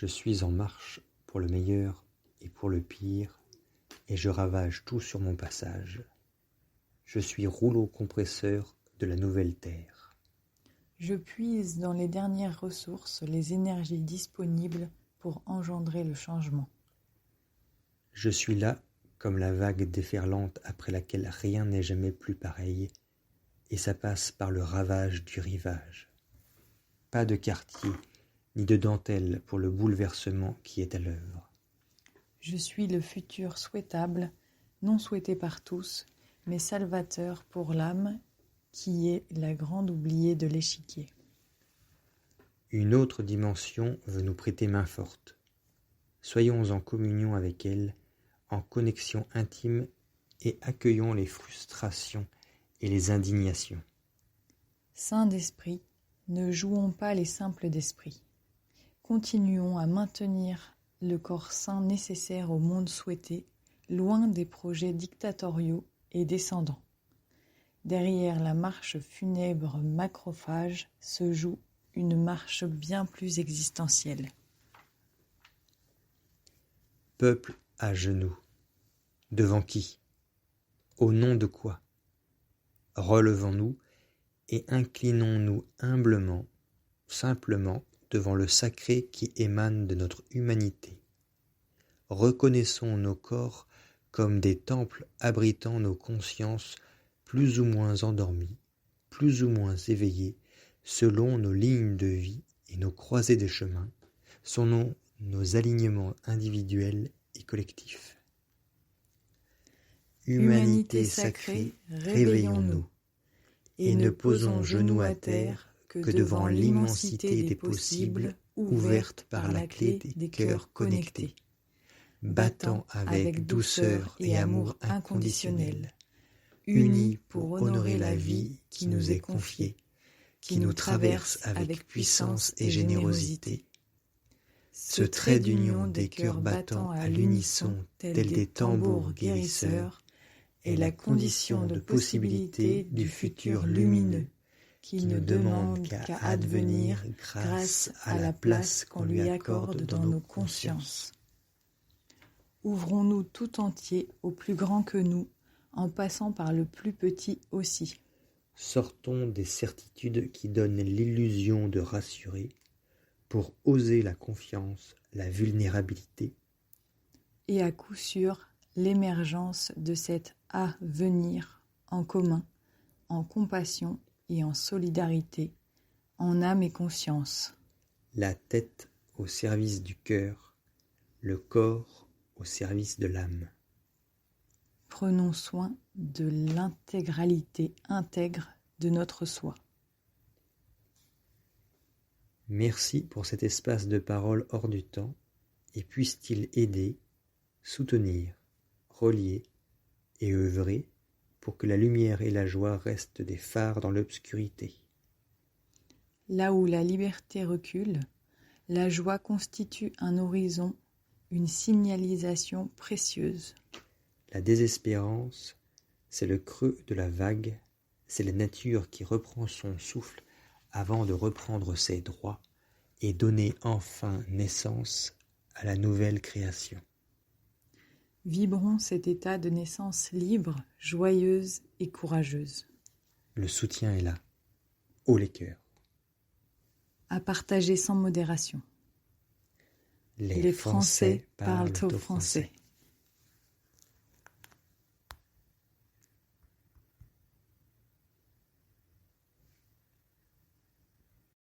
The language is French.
Je suis en marche pour le meilleur et pour le pire, et je ravage tout sur mon passage. Je suis rouleau compresseur de la nouvelle terre. Je puise dans les dernières ressources les énergies disponibles pour engendrer le changement. Je suis là comme la vague déferlante après laquelle rien n'est jamais plus pareil, et ça passe par le ravage du rivage. Pas de quartier, ni de dentelle pour le bouleversement qui est à l'œuvre. Je suis le futur souhaitable, non souhaité par tous, mais salvateur pour l'âme, qui est la grande oubliée de l'échiquier. Une autre dimension veut nous prêter main forte. Soyons en communion avec elle, en connexion intime, et accueillons les frustrations et les indignations. Saints d'esprit, ne jouons pas les simples d'esprit. Continuons à maintenir le corps sain nécessaire au monde souhaité, loin des projets dictatoriaux et descendants. Derrière la marche funèbre macrophage se joue une marche bien plus existentielle. Peuple à genoux. Devant qui? Au nom de quoi? Relevons-nous et inclinons-nous humblement, simplement, devant le sacré qui émane de notre humanité. Reconnaissons nos corps comme des temples abritant nos consciences plus ou moins endormies, plus ou moins éveillées, selon nos lignes de vie et nos croisées de chemin, selon nos alignements individuels et collectifs. Humanité sacrée, réveillons-nous, et ne posons genoux à terre que devant l'immensité des possibles, ouverte par la clé des cœurs connectés, battant avec douceur et amour inconditionnel, unis pour honorer la vie qui nous est confiée, qui nous traverse avec puissance et générosité. Ce trait d'union des cœurs battant à l'unisson, tels des tambours guérisseurs, est la condition de possibilité du futur lumineux, qui ne demande qu'à advenir grâce à la place qu'on lui accorde dans nos consciences. Ouvrons-nous tout entier au plus grand que nous, en passant par le plus petit aussi. Sortons des certitudes qui donnent l'illusion de rassurer, pour oser la confiance, la vulnérabilité. Et à coup sûr, l'émergence de cet avenir en commun, en compassion et en solidarité, en âme et conscience. La tête au service du cœur, le corps au service de l'âme. Prenons soin de l'intégralité intègre de notre soi. Merci pour cet espace de parole hors du temps, et puisse-t-il aider, soutenir, relier et œuvrer pour que la lumière et la joie restent des phares dans l'obscurité. Là où la liberté recule, la joie constitue un horizon, une signalisation précieuse. La désespérance, c'est le creux de la vague, c'est la nature qui reprend son souffle avant de reprendre ses droits et donner enfin naissance à la nouvelle création. Vibrons cet état de naissance libre, joyeuse et courageuse. Le soutien est là, haut les cœurs. À partager sans modération. Les Français parlent au français.